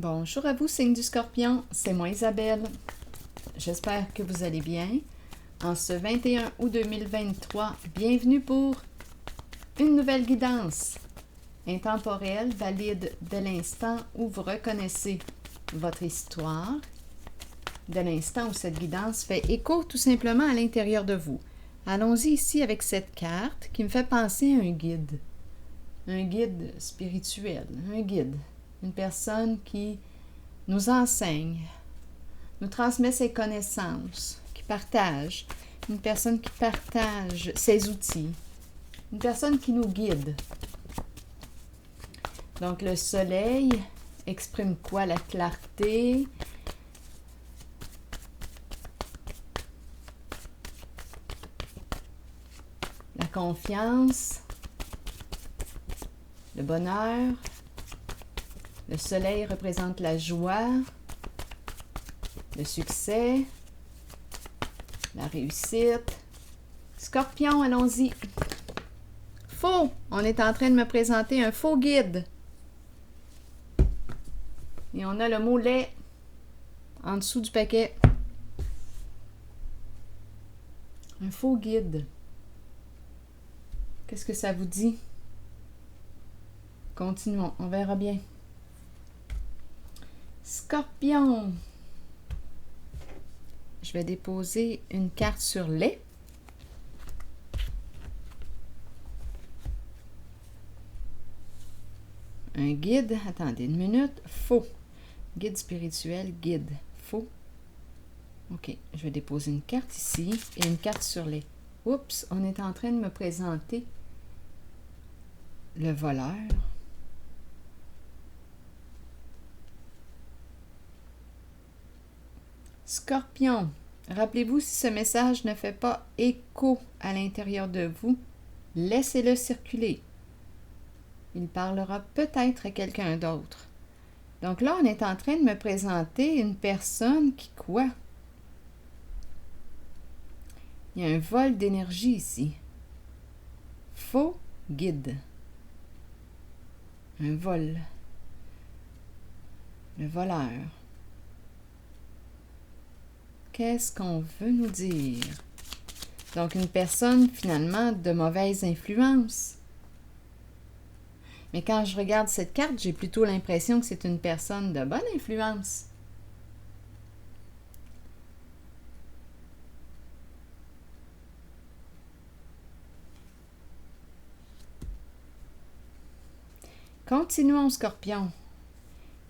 Bonjour à vous, signe du Scorpion, c'est moi Isabelle. J'espère que vous allez bien. En ce 21 août 2023, bienvenue pour une nouvelle guidance intemporelle, valide de l'instant où vous reconnaissez votre histoire, de l'instant où cette guidance fait écho tout simplement à l'intérieur de vous. Allons-y ici avec cette carte qui me fait penser à un guide spirituel, un guide. Une personne qui nous enseigne, nous transmet ses connaissances, qui partage, une personne qui partage ses outils, une personne qui nous guide. Donc le soleil exprime quoi? La clarté, la confiance, le bonheur. Le soleil représente la joie, le succès, la réussite. Scorpion, allons-y. Faux! On est en train de me présenter un faux guide. Et on a le mot lait en dessous du paquet. Un faux guide. Qu'est-ce que ça vous dit? Continuons, on verra bien. Scorpion. Je vais déposer une carte sur lait. Un guide. Attendez une minute. Faux. Guide spirituel, guide. Faux. OK. Je vais déposer une carte ici et une carte sur lait. Oups, on est en train de me présenter le voleur. Scorpion, rappelez-vous, si ce message ne fait pas écho à l'intérieur de vous, laissez-le circuler. Il parlera peut-être à quelqu'un d'autre. Donc là, on est en train de me présenter une personne qui quoi? Il y a un vol d'énergie ici. Faux guide. Un vol. Le voleur. Qu'est-ce qu'on veut nous dire? Donc, une personne, finalement, de mauvaise influence. Mais quand je regarde cette carte, j'ai plutôt l'impression que c'est une personne de bonne influence. Continuons, Scorpion.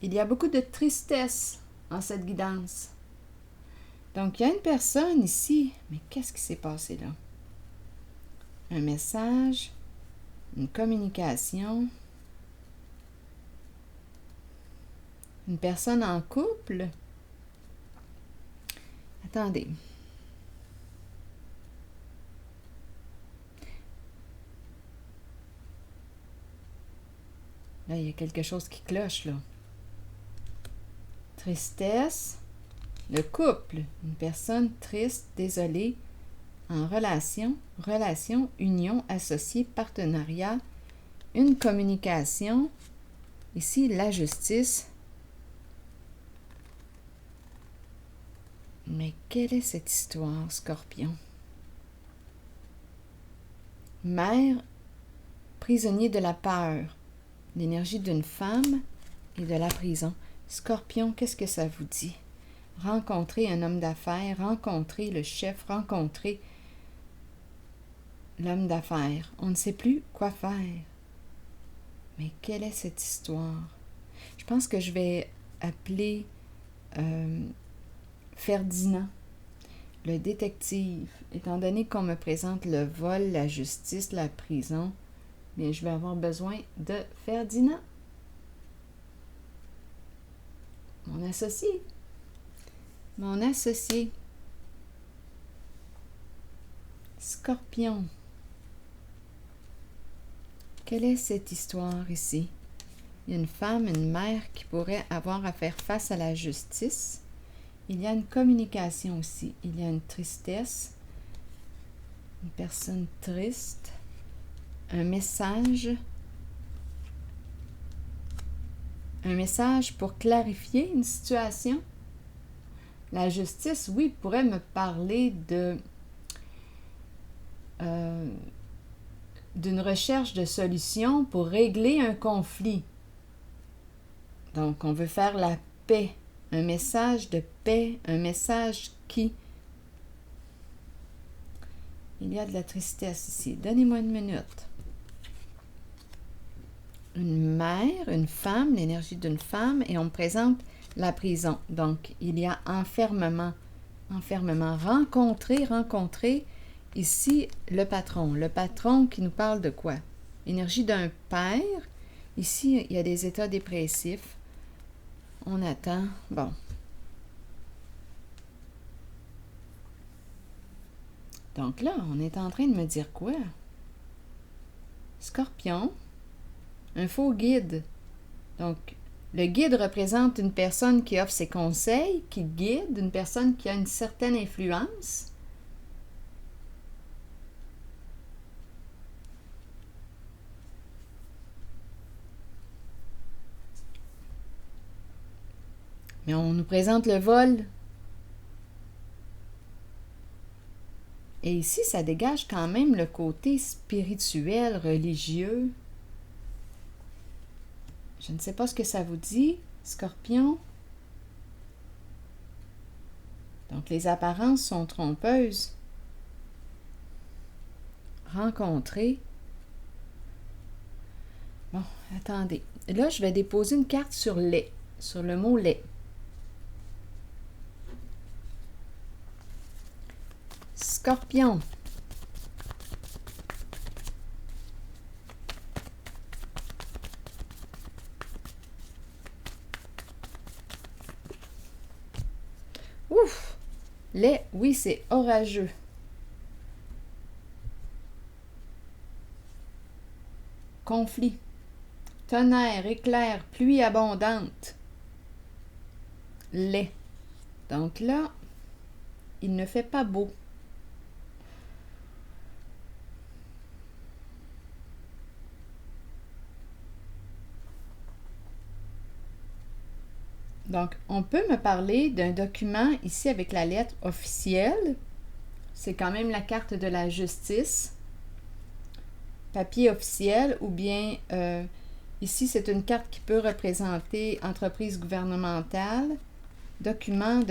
Il y a beaucoup de tristesse en cette guidance. Donc, il y a une personne ici. Mais qu'est-ce qui s'est passé là? Un message, une communication, une personne en couple. Attendez. Là, il y a quelque chose qui cloche, là. Tristesse. Le couple. Une personne triste, désolée, en relation, union, associé, partenariat, une communication. Ici, la justice. Mais quelle est cette histoire, Scorpion? Mère, prisonnier de la peur, l'énergie d'une femme et de la prison. Scorpion, qu'est-ce que ça vous dit? Rencontrer un homme d'affaires, rencontrer le chef, rencontrer l'homme d'affaires. On ne sait plus quoi faire. Mais quelle est cette histoire? Je pense que je vais appeler Ferdinand, le détective. Étant donné qu'on me présente le vol, la justice, la prison, bien, je vais avoir besoin de Ferdinand, mon associé. Mon associé. Scorpion. Quelle est cette histoire ici? Il y a une femme, une mère qui pourrait avoir à faire face à la justice. Il y a une communication aussi. Il y a une tristesse. Une personne triste. Un message. Un message pour clarifier une situation. La justice, oui, pourrait me parler d'une recherche de solution pour régler un conflit. Donc, on veut faire la paix. Un message de paix, un message qui... Il y a de la tristesse ici. Donnez-moi une minute. Une mère, une femme, l'énergie d'une femme, et on me présente la prison. Donc, il y a enfermement. Enfermement. Rencontrer. Ici, le patron. Le patron qui nous parle de quoi? Énergie d'un père. Ici, il y a des états dépressifs. On attend. Bon. Donc là, on est en train de me dire quoi? Scorpion. Un faux guide. Donc, le guide représente une personne qui offre ses conseils, qui guide, une personne qui a une certaine influence. Mais on nous présente le vol. Et ici, ça dégage quand même le côté spirituel, religieux. Je ne sais pas ce que ça vous dit, Scorpion. Donc, les apparences sont trompeuses. Rencontrer. Bon, attendez. Là, je vais déposer une carte sur lait, sur le mot lait. Scorpion. Ouf! Lait, oui, c'est orageux. Conflit. Tonnerre, éclair, pluie abondante. Lait. Donc là, il ne fait pas beau. Donc, on peut me parler d'un document ici avec la lettre officielle. C'est quand même la carte de la justice. Papier officiel ou bien ici, c'est une carte qui peut représenter entreprise gouvernementale. Document.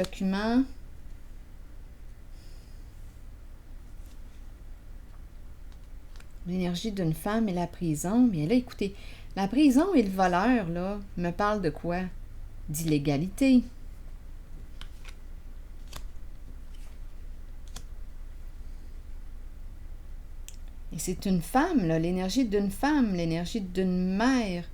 L'énergie d'une femme et la prison. Mais là, écoutez, la prison et le voleur, là, me parlent de quoi? D'illégalité. Et c'est une femme, là, l'énergie d'une femme, l'énergie d'une mère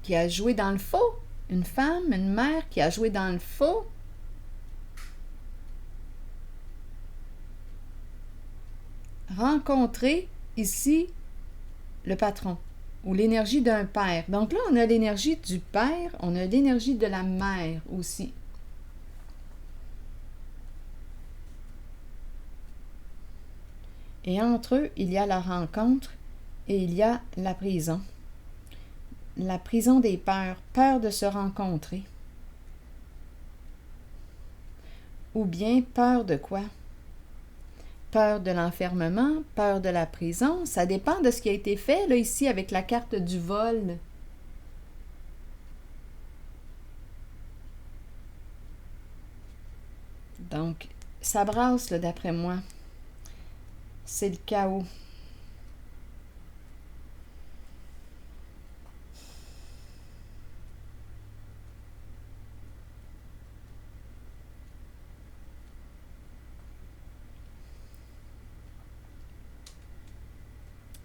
qui a joué dans le faux. Une femme, une mère qui a joué dans le faux. Rencontrer ici le patron ou l'énergie d'un père. Donc là, on a l'énergie du père, on a l'énergie de la mère aussi. Et entre eux, il y a la rencontre et il y a la prison. La prison des peurs, peur de se rencontrer. Ou bien peur de quoi? Peur de l'enfermement, peur de la prison, ça dépend de ce qui a été fait là ici avec la carte du vol. Donc, ça brasse là d'après moi. C'est le chaos.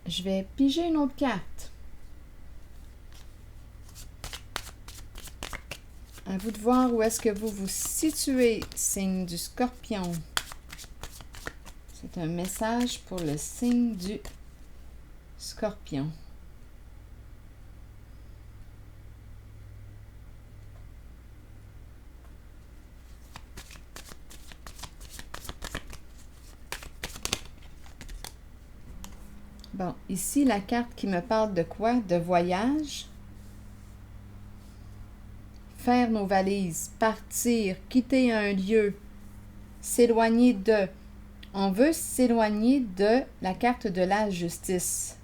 Je vais piger une autre carte. À vous de voir où est-ce que vous vous situez, signe du Scorpion. C'est un message pour le signe du Scorpion. Bon, ici, la carte qui me parle de quoi? De voyage. Faire nos valises, partir, quitter un lieu, s'éloigner de. On veut s'éloigner de la carte de la justice.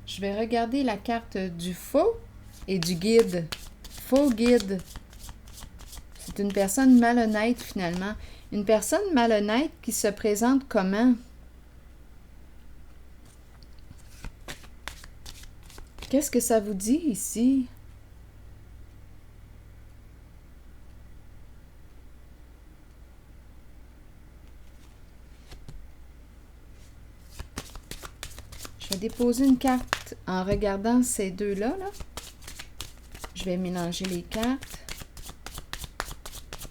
Je vais regarder la carte du faux et du guide. Faux guide. C'est une personne malhonnête finalement. Une personne malhonnête qui se présente comment? Qu'est-ce que ça vous dit ici? Je vais déposer une carte en regardant ces deux-là. Je vais mélanger les cartes.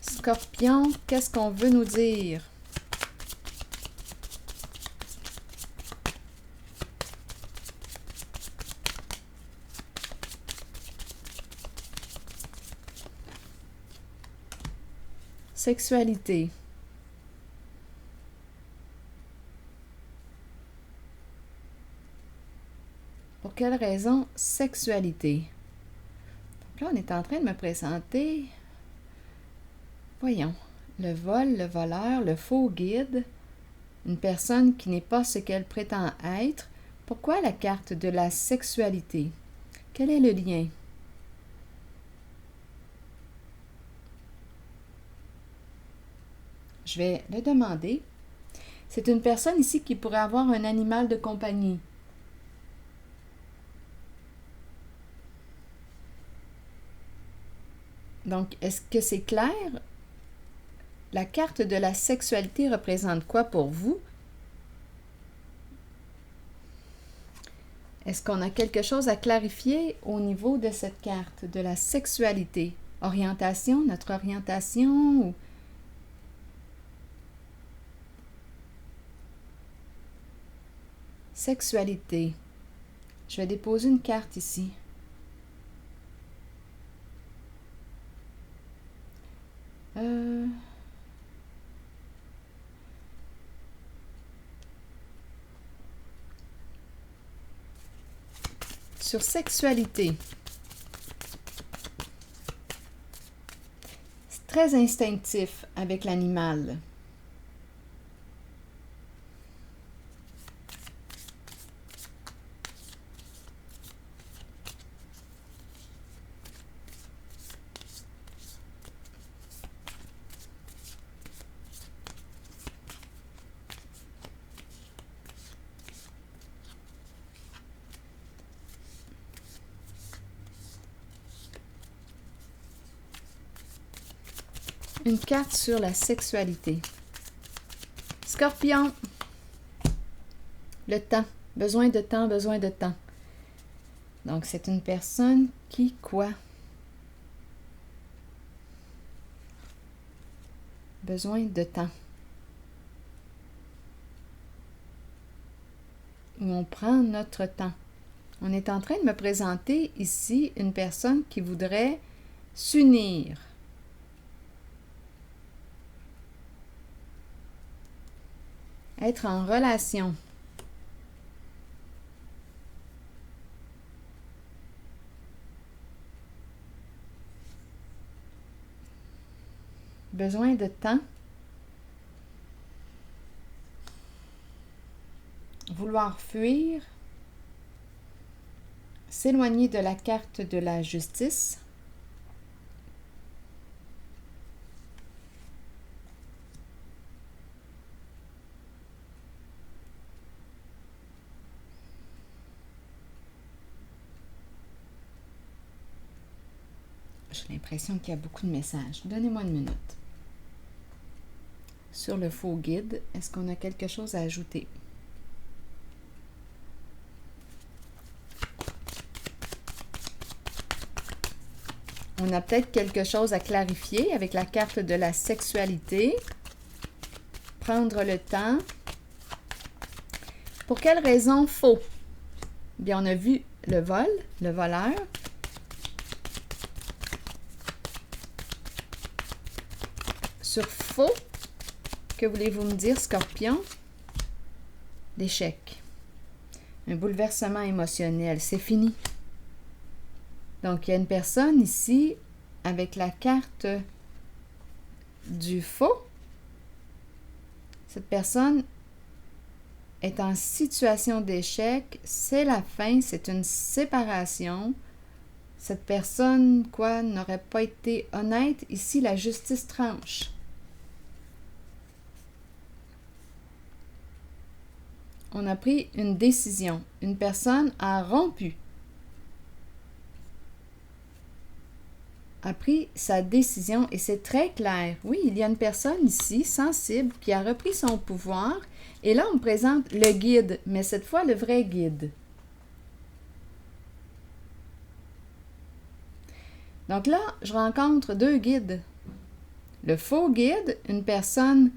Scorpion, qu'est-ce qu'on veut nous dire? Sexualité. Pour quelle raison? Sexualité. Donc là, on est en train de me présenter, voyons, le vol, le voleur, le faux guide, une personne qui n'est pas ce qu'elle prétend être. Pourquoi la carte de la sexualité? Quel est le lien? Je vais le demander. C'est une personne ici qui pourrait avoir un animal de compagnie. Donc, est-ce que c'est clair? La carte de la sexualité représente quoi pour vous? Est-ce qu'on a quelque chose à clarifier au niveau de cette carte de la sexualité? Orientation, notre orientation ou... Sexualité. Je vais déposer une carte ici. Sur sexualité. C'est très instinctif avec l'animal. Une carte sur la sexualité. Scorpion. Le temps. Besoin de temps, besoin de temps. Donc, c'est une personne qui, quoi? Besoin de temps. Où on prend notre temps. On est en train de me présenter ici une personne qui voudrait s'unir. Être en relation. Besoin de temps. Vouloir fuir. S'éloigner de la carte de la justice. J'ai l'impression qu'il y a beaucoup de messages. Donnez-moi une minute. Sur le faux guide, est-ce qu'on a quelque chose à ajouter? On a peut-être quelque chose à clarifier avec la carte de la sexualité. Prendre le temps. Pour quelle raison faux? Bien, on a vu le vol, le voleur. faux. Que voulez-vous me dire, Scorpion? L'échec. Un bouleversement émotionnel. C'est fini. Donc, il y a une personne ici avec la carte du faux. Cette personne est en situation d'échec. C'est la fin. C'est une séparation. Cette personne, n'aurait pas été honnête. Ici, la justice tranche. On a pris une décision. Une personne a rompu. A pris sa décision et c'est très clair. Oui, il y a une personne ici, sensible, qui a repris son pouvoir. Et là, on me présente le guide, mais cette fois, le vrai guide. Donc là, je rencontre deux guides. Le faux guide, une personne,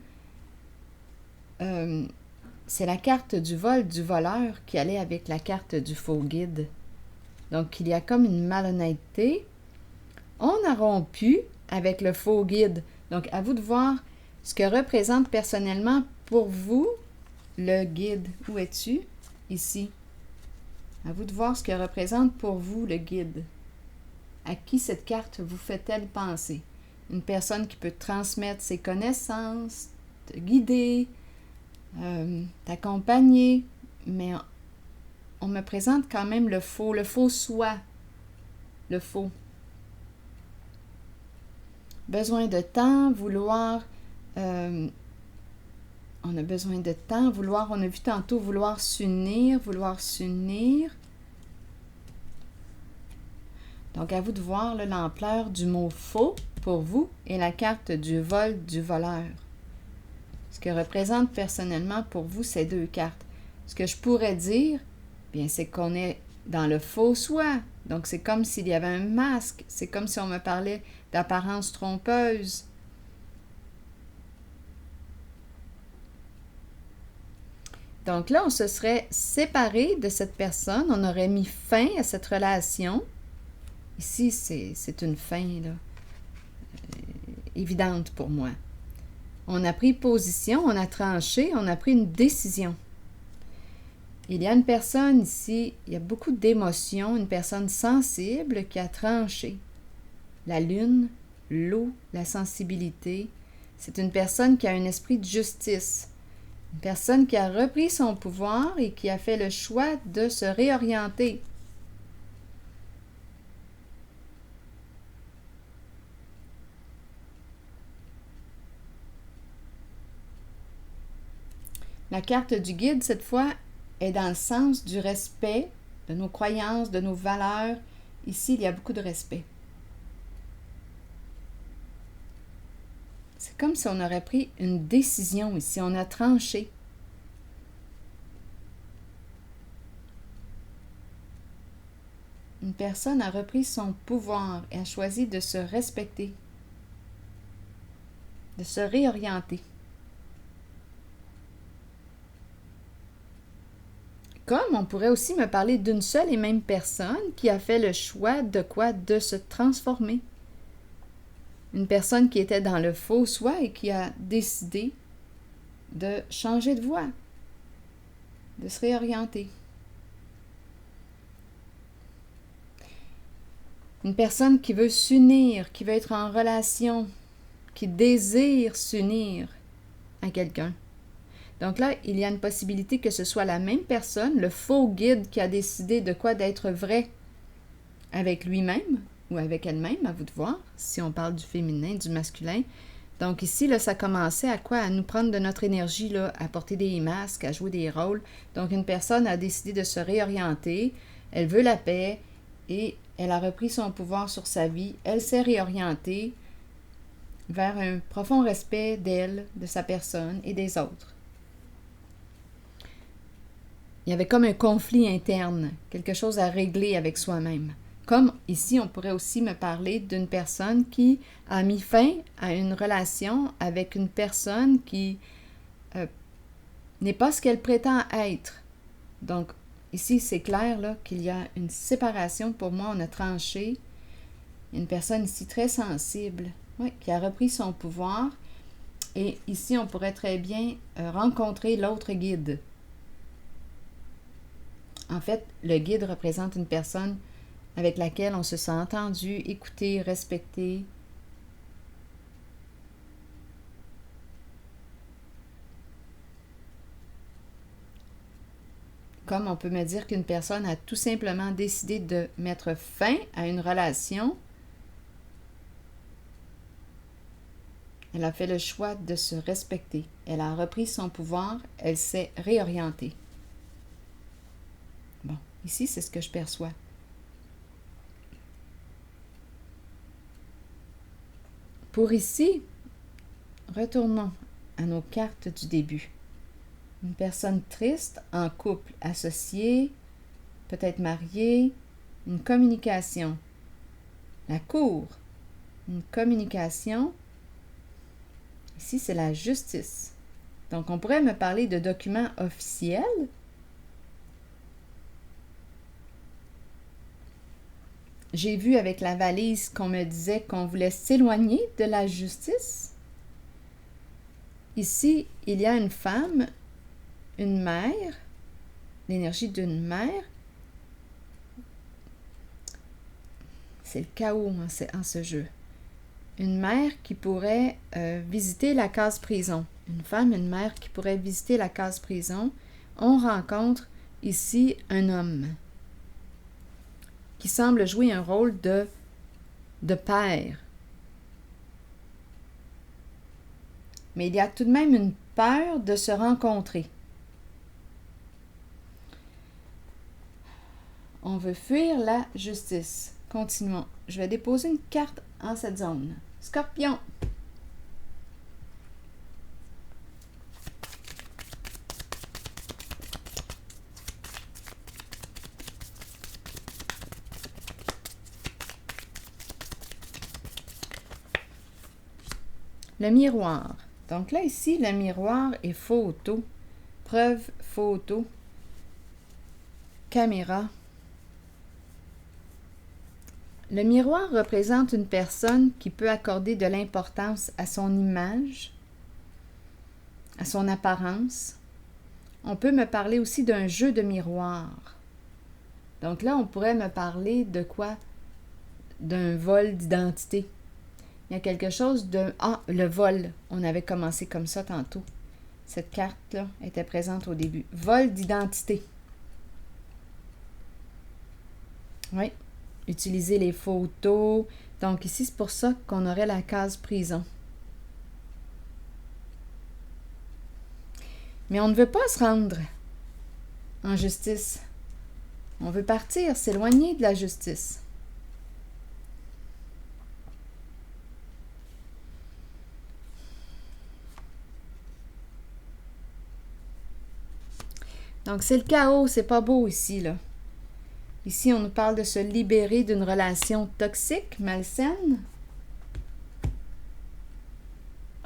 c'est la carte du vol du voleur qui allait avec la carte du faux guide. Donc, il y a comme une malhonnêteté. On a rompu avec le faux guide. Donc, à vous de voir ce que représente personnellement pour vous le guide. Où es-tu? Ici. À vous de voir ce que représente pour vous le guide. À qui cette carte vous fait-elle penser? Une personne qui peut transmettre ses connaissances, te guider, t'accompagner, mais on me présente quand même le faux soi, le faux. Besoin de temps, vouloir, on a besoin de temps, vouloir, on a vu tantôt vouloir s'unir. Donc, à vous de voir l'ampleur du mot faux pour vous et la carte du vol du voleur. Ce que représentent personnellement pour vous ces deux cartes. Ce que je pourrais dire, bien, c'est qu'on est dans le faux soi. Donc, c'est comme s'il y avait un masque. C'est comme si on me parlait d'apparence trompeuse. Donc là, on se serait séparé de cette personne. On aurait mis fin à cette relation. Ici, c'est une fin là, évidente pour moi. On a pris position, on a tranché, on a pris une décision. Il y a une personne ici, il y a beaucoup d'émotions, une personne sensible qui a tranché. La lune, l'eau, la sensibilité. C'est une personne qui a un esprit de justice. Une personne qui a repris son pouvoir et qui a fait le choix de se réorienter. La carte du guide, cette fois, est dans le sens du respect, de nos croyances, de nos valeurs. Ici, il y a beaucoup de respect. C'est comme si on aurait pris une décision ici, on a tranché. Une personne a repris son pouvoir et a choisi de se respecter, de se réorienter. Comme on pourrait aussi me parler d'une seule et même personne qui a fait le choix de quoi? De se transformer. Une personne qui était dans le faux soi et qui a décidé de changer de voie, de se réorienter. Une personne qui veut s'unir, qui veut être en relation, qui désire s'unir à quelqu'un. Donc là, il y a une possibilité que ce soit la même personne, le faux guide qui a décidé de quoi d'être vrai avec lui-même ou avec elle-même, à vous de voir, si on parle du féminin, du masculin. Donc ici, là, ça commençait à quoi? À nous prendre de notre énergie, là, à porter des masques, à jouer des rôles. Donc une personne a décidé de se réorienter, elle veut la paix et elle a repris son pouvoir sur sa vie, elle s'est réorientée vers un profond respect d'elle, de sa personne et des autres. Il y avait comme un conflit interne, quelque chose à régler avec soi-même. Comme ici, on pourrait aussi me parler d'une personne qui a mis fin à une relation avec une personne qui n'est pas ce qu'elle prétend être. Donc, ici, c'est clair là, qu'il y a une séparation. Pour moi, on a tranché. Une personne ici très sensible, qui a repris son pouvoir. Et ici, on pourrait très bien rencontrer l'autre guide. En fait, le guide représente une personne avec laquelle on se sent entendu, écouté, respecté. Comme on peut me dire qu'une personne a tout simplement décidé de mettre fin à une relation. Elle a fait le choix de se respecter. Elle a repris son pouvoir. Elle s'est réorientée. Bon, ici, c'est ce que je perçois. Pour ici, retournons à nos cartes du début. Une personne triste, en couple, associée, peut-être mariée, une communication. La cour, une communication. Ici, c'est la justice. Donc, on pourrait me parler de documents officiels. J'ai vu avec la valise qu'on me disait qu'on voulait s'éloigner de la justice. Ici, il y a une femme, une mère, l'énergie d'une mère. C'est le chaos en ce jeu. Une mère qui pourrait visiter la case prison. Une femme, une mère qui pourrait visiter la case prison. On rencontre ici un homme qui semble jouer un rôle de père. Mais il y a tout de même une peur de se rencontrer. On veut fuir la justice. Continuons. Je vais déposer une carte en cette zone. Scorpion. Le miroir. Donc là, ici, le miroir est photo. Preuve, photo. Caméra. Le miroir représente une personne qui peut accorder de l'importance à son image, à son apparence. On peut me parler aussi d'un jeu de miroir. Donc là, on pourrait me parler de quoi? D'un vol d'identité. Il y a quelque chose de... Ah, le vol. On avait commencé comme ça tantôt. Cette carte-là était présente au début. Vol d'identité. Oui. Utiliser les photos. Donc ici, c'est pour ça qu'on aurait la case prison. Mais on ne veut pas se rendre en justice. On veut partir, s'éloigner de la justice. Donc c'est le chaos, c'est pas beau ici, là. Ici, on nous parle de se libérer d'une relation toxique, malsaine.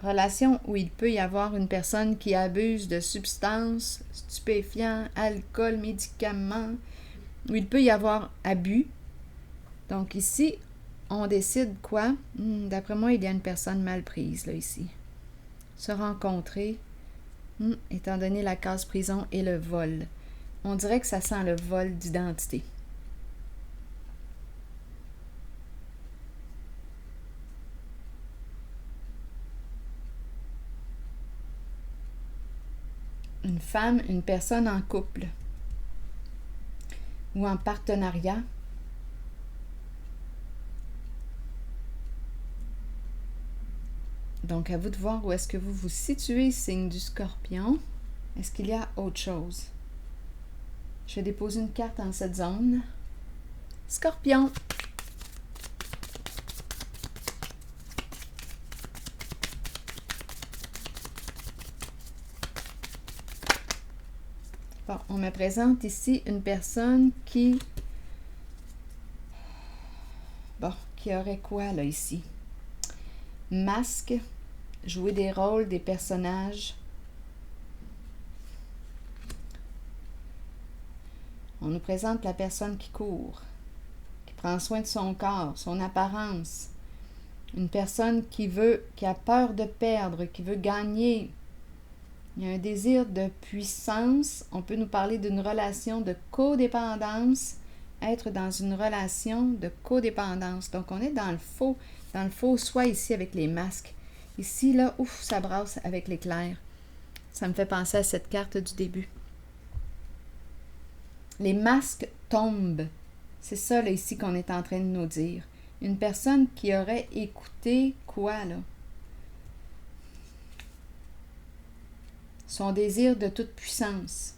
Relation où il peut y avoir une personne qui abuse de substances, stupéfiants, alcool, médicaments, où il peut y avoir abus. Donc ici, on décide quoi? D'après moi, il y a une personne mal prise, là, ici. Se rencontrer, étant donné la case prison et le vol. On dirait que ça sent le vol d'identité. Une femme, une personne en couple ou en partenariat. Donc, à vous de voir où est-ce que vous vous situez, signe du Scorpion. Est-ce qu'il y a autre chose? Je vais déposer une carte en cette zone. Scorpion. Bon, on me présente ici une personne qui... Bon, qui aurait quoi, là, ici? Masque, jouer des rôles, des personnages. On nous présente la personne qui court, qui prend soin de son corps, son apparence. Une personne qui a peur de perdre, qui veut gagner. Il y a un désir de puissance. On peut nous parler d'une relation de codépendance. Être dans une relation de codépendance. Donc, on est dans le faux soi ici avec les masques. Ici, là, ouf, ça brasse avec l'éclair. Ça me fait penser à cette carte du début. Les masques tombent. C'est ça, là, ici, qu'on est en train de nous dire. Une personne qui aurait écouté quoi, là? Son désir de toute puissance.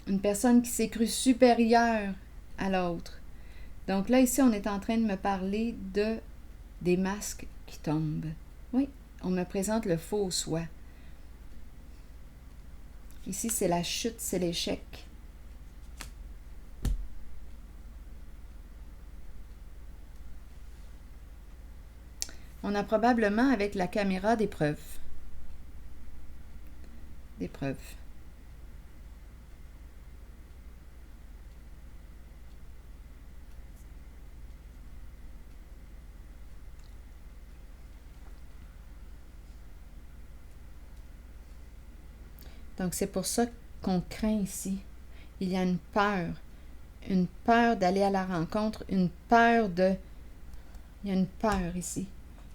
Une personne qui s'est crue supérieure à l'autre. Donc là, ici, on est en train de me parler des masques qui tombent. Oui, on me présente le faux soi. Ici, c'est la chute, c'est l'échec. On a probablement avec la caméra des preuves. Des preuves. Donc, c'est pour ça qu'on craint ici. Il y a une peur d'aller à la rencontre, une peur de... Il y a une peur ici.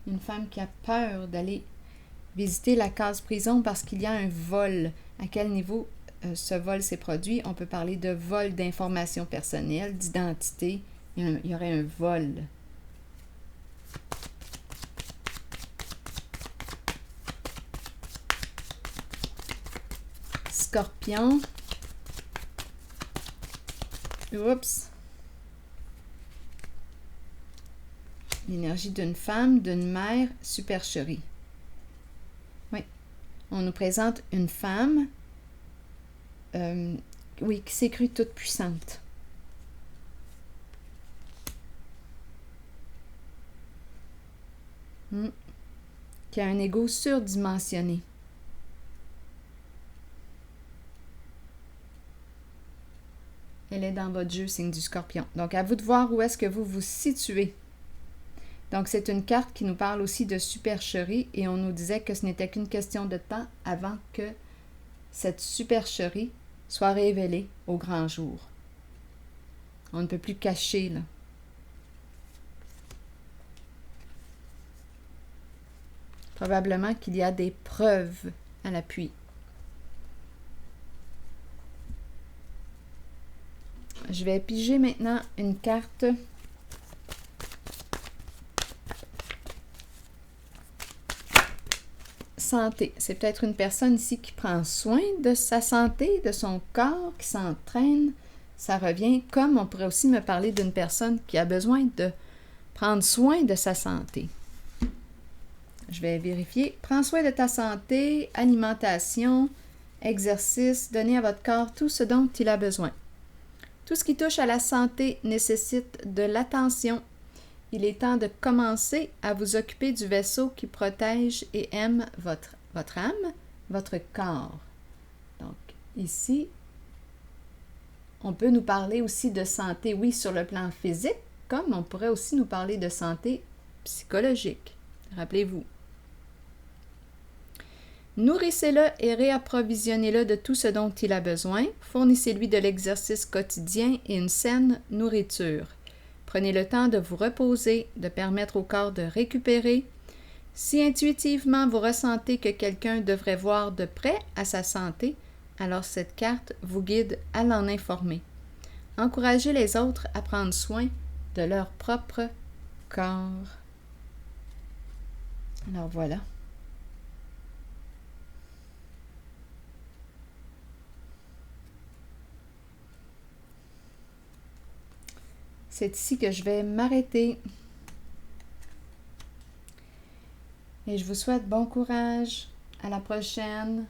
Une femme qui a peur d'aller visiter la case prison parce qu'il y a un vol. À quel niveau ce vol s'est produit? On peut parler de vol d'informations personnelles, d'identité. Il y aurait un vol. Scorpion. Oups. L'énergie d'une femme, d'une mère, supercherie. Oui. On nous présente une femme, oui, qui s'est crue toute puissante. Qui a un ego surdimensionné. Elle est dans votre jeu, signe du Scorpion. Donc, à vous de voir où est-ce que vous vous situez. Donc, c'est une carte qui nous parle aussi de supercherie et on nous disait que ce n'était qu'une question de temps avant que cette supercherie soit révélée au grand jour. On ne peut plus cacher, là. Probablement qu'il y a des preuves à l'appui. Je vais piger maintenant une carte santé. C'est peut-être une personne ici qui prend soin de sa santé, de son corps, qui s'entraîne. Ça revient comme on pourrait aussi me parler d'une personne qui a besoin de prendre soin de sa santé. Je vais vérifier. Prends soin de ta santé, alimentation, exercice, donnez à votre corps tout ce dont il a besoin. Tout ce qui touche à la santé nécessite de l'attention. Il est temps de commencer à vous occuper du vaisseau qui protège et aime votre âme, votre corps. Donc, ici, on peut nous parler aussi de santé, oui, sur le plan physique, comme on pourrait aussi nous parler de santé psychologique. Rappelez-vous. Nourrissez-le et réapprovisionnez-le de tout ce dont il a besoin. Fournissez-lui de l'exercice quotidien et une saine nourriture. Prenez le temps de vous reposer, de permettre au corps de récupérer. Si intuitivement vous ressentez que quelqu'un devrait voir de près à sa santé, alors cette carte vous guide à l'en informer. Encouragez les autres à prendre soin de leur propre corps. Alors voilà. C'est ici que je vais m'arrêter. Et je vous souhaite bon courage. À la prochaine.